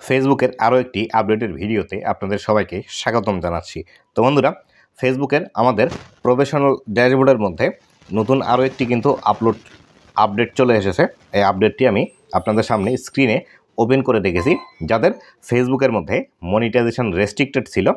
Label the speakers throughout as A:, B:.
A: ফেসবুকের আরও একটি আপডেটের ভিডিওতে আপনাদের সবাইকে স্বাগতম জানাচ্ছি। তো বন্ধুরা, ফেসবুকের আমাদের প্রফেশনাল ড্যাশবোর্ডের মধ্যে নতুন আরও একটি কিন্তু আপডেট চলে এসেছে। এই আপডেটটি আমি আপনাদের সামনে স্ক্রিনে ওপেন করে রেখেছি। যাদের ফেসবুকের মধ্যে মনিটাইজেশন রেস্ট্রিক্টেড ছিল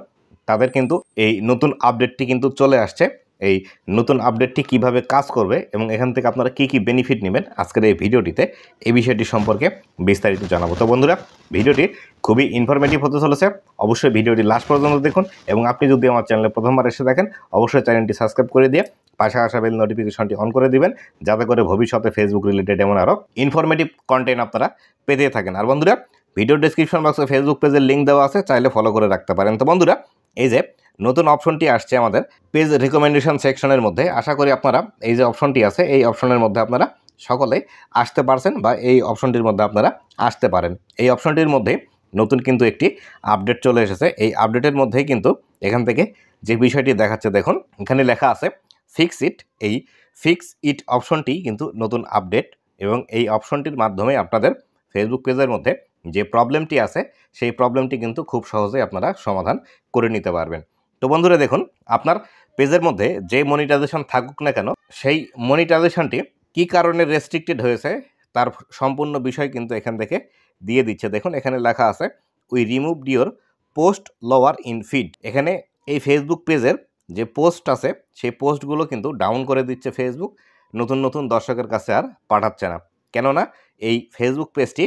A: তাদের কিন্তু এই নতুন আপডেটটি কিন্তু চলে আসছে। এই নতুন আপডেটটি কিভাবে কাজ করবে এবং এখান থেকে আপনারা কি কি বেনিফিট নেবেন আজকের এই ভিডিওটিতে এই বিষয়টি সম্পর্কে বিস্তারিত জানাবো। তো বন্ধুরা, ভিডিওটি খুবই ইনফরমেটিভ হতে চলেছে। অবশ্যই ভিডিওটি লাস্ট পর্যন্ত দেখুন এবং আপনি যদি আমার চ্যানেলে প্রথমবার এসে দেখেন অবশ্যই চ্যানেলটি সাবস্ক্রাইব করে দিয়ে পাশে আসা বেল নোটিফিকেশনটি অন করে দিবেন, যাতে করে ভবিষ্যতে ফেসবুক রিলেটেড এমন আরও ইনফরমেটিভ কন্টেন্ট আপনারা পেতে থাকেন। আর বন্ধুরা, ভিডিও ডেসক্রিপশন বক্সে ফেসবুক পেজের লিঙ্ক দেওয়া আছে, চাইলে ফলো করে রাখতে পারেন। তো বন্ধুরা, এই যে নতুন অপশনটি আসছে আমাদের পেজ রিকমেন্ডেশন সেকশনের মধ্যে, আশা করি আপনারা এই যে অপশনটি আছে এই অপশনের মধ্যে আপনারা সকলেই আসতে পারছেন বা এই অপশনটির মধ্যে আপনারা আসতে পারেন। এই অপশনটির মধ্যে নতুন কিন্তু একটি আপডেট চলে এসেছে। এই আপডেটের মধ্যেই কিন্তু এখান থেকে যে বিষয়টি দেখাচ্ছে, দেখুন এখানে লেখা আছে ফিক্স ইট। এই ফিক্স ইট অপশনটি কিন্তু নতুন আপডেট এবং এই অপশনটির মাধ্যমে আপনাদের ফেসবুক পেজের মধ্যে যে প্রবলেমটি আছে সেই প্রবলেমটি কিন্তু খুব সহজেই আপনারা সমাধান করে নিতে পারবেন। তো বন্ধুরা, দেখুন আপনার পেজের মধ্যে যে মনিটাইজেশন থাকুক না কেন সেই মনিটাইজেশনটি কী কারণে রেস্ট্রিক্টেড হয়েছে তার সম্পূর্ণ বিষয় কিন্তু এখান থেকে দিয়ে দিচ্ছে। দেখুন এখানে লেখা আছে we remove your post lower in feed. এখানে এই ফেসবুক পেজের যে পোস্ট আছে সেই পোস্টগুলো কিন্তু ডাউন করে দিচ্ছে ফেসবুক, নতুন নতুন দর্শকের কাছে আর পাঠাচ্ছে না। কেননা এই ফেসবুক পেজটি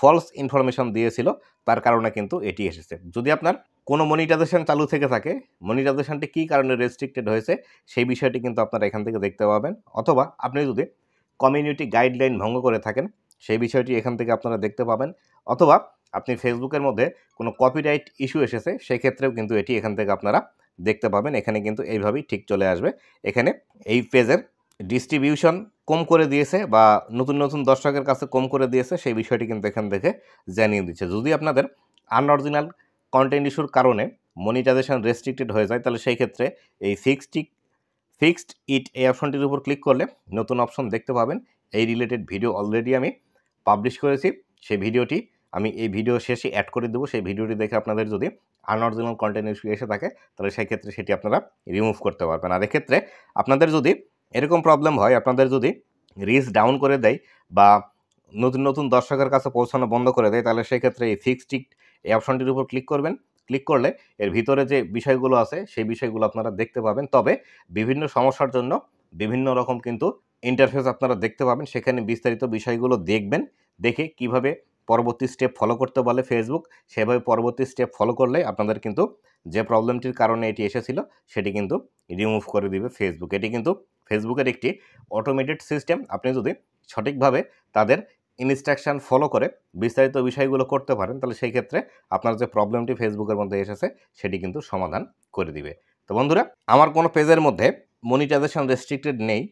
A: ফলস ইনফরমেশন দিয়েছিল, তার কারণে কিন্তু এটি এসেছে। যদি আপনার কোনো মনিটাইজেশন চালু থেকে থাকে, মনিটাইজেশনটি কী কারণে রেস্ট্রিক্টেড হয়েছে সেই বিষয়টি কিন্তু আপনারা এখান থেকে দেখতে পাবেন, অথবা আপনি যদি কমিউনিটি গাইডলাইন ভঙ্গ করে থাকেন সেই বিষয়টি এখান থেকে আপনারা দেখতে পাবেন, অথবা আপনি ফেসবুকের মধ্যে কোনো কপিরাইট ইস্যু এসেছে সেক্ষেত্রেও কিন্তু এটি এখান থেকে আপনারা দেখতে পাবেন। এখানে কিন্তু এইভাবেই ঠিক চলে আসবে। এখানে এই পেজের ডিস্ট্রিবিউশন কম করে দিয়েছে বা নতুন নতুন দর্শকের কাছে কম করে দিয়েছে সেই বিষয়টি কিন্তু এখান থেকে জানিয়ে দিচ্ছে। যদি আপনাদের আনঅরিজিনাল কন্টেন্ট ইস্যুর কারণে মনিটাইজেশন রেস্ট্রিক্টেড হয়ে যায় তাহলে সেই ক্ষেত্রে এই ফিক্সড ইট এই অপশনটির উপর ক্লিক করলে নতুন অপশন দেখতে পাবেন। এই রিলেটেড ভিডিও অলরেডি আমি পাবলিশ করেছি, সেই ভিডিওটি আমি এই ভিডিও শেষে অ্যাড করে দেবো। সেই ভিডিওটি দেখে আপনাদের যদি আনঅরিজিনাল কন্টেন্ট ইস্যু এসে থাকে তাহলে সেই ক্ষেত্রে সেটি আপনারা রিমুভ করতে পারবেন। আর এক্ষেত্রে আপনাদের যদি এরকম প্রবলেম হয়, আপনাদের যদি রিচ ডাউন করে দেয় বা নতুন নতুন দর্শকের কাছে পৌঁছানো বন্ধ করে দেয় তাহলে সেই ক্ষেত্রে এই ফিক্সড ইট এই অপশনটির উপর ক্লিক করবেন। ক্লিক করলে এর ভিতরে যে বিষয়গুলো আছে সেই বিষয়গুলো আপনারা দেখতে পাবেন। তবে বিভিন্ন সমস্যার জন্য বিভিন্ন রকম কিন্তু ইন্টারফেস আপনারা দেখতে পাবেন, সেখানে বিস্তারিত বিষয়গুলো দেখবেন। দেখে কিভাবে পরবর্তী স্টেপ ফলো করতে বলে ফেসবুক, সেভাবে পরবর্তী স্টেপ ফলো করলে আপনাদের কিন্তু যে প্রবলেমটির কারণে এটি এসেছিল সেটি কিন্তু রিমুভ করে দিবে ফেসবুক। এটি কিন্তু ফেসবুকের একটি অটোমেটেড সিস্টেম। আপনি যদি সঠিকভাবে তাদের ইনস্ট্রাকশন ফলো করে বিস্তারিত বিষয়গুলো করতে পারেন তাহলে সেই ক্ষেত্রে আপনার যে প্রবলেমটি ফেসবুকের মধ্যে এসেছে সেটি কিন্তু সমাধান করে দিবে। তো বন্ধুরা, আমার কোনো পেজের মধ্যে মনিটাইজেশন রেস্ট্রিক্টেড নেই,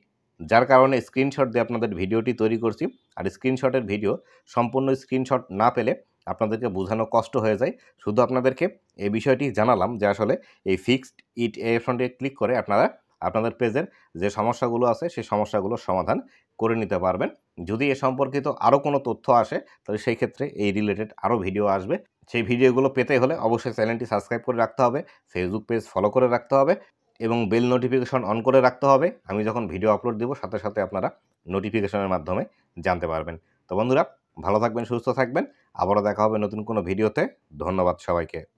A: যার কারণে স্ক্রিনশট দিয়ে আপনাদের ভিডিওটি তৈরি করছি। আর স্ক্রিনশটের ভিডিও সম্পূর্ণ স্ক্রিনশট না পেলে আপনাদেরকে বোঝানো কষ্ট হয়ে যায়। শুধু আপনাদেরকে এই বিষয়টি জানালাম যে আসলে এই ফিক্সড ইট এই অপশনটি ক্লিক করে আপনারা আপনাদের পেজের যে সমস্যাগুলো আছে সেই সমস্যাগুলোর সমাধান করে নিতে পারবেন। যদি এ সম্পর্কিত আরও কোনো তথ্য আসে তাহলে সেই ক্ষেত্রে এই রিলেটেড আরও ভিডিও আসবে। সেই ভিডিওগুলো পেতে হলে অবশ্যই চ্যানেলটি সাবস্ক্রাইব করে রাখতে হবে, ফেসবুক পেজ ফলো করে রাখতে হবে এবং বেল নোটিফিকেশন অন করে রাখতে হবে। আমি যখন ভিডিও আপলোড দেব সাথে সাথে আপনারা নোটিফিকেশনের মাধ্যমে জানতে পারবেন। তো বন্ধুরা, ভালো থাকবেন, সুস্থ থাকবেন। আবারও দেখা হবে নতুন কোনো ভিডিওতে। ধন্যবাদ সবাইকে।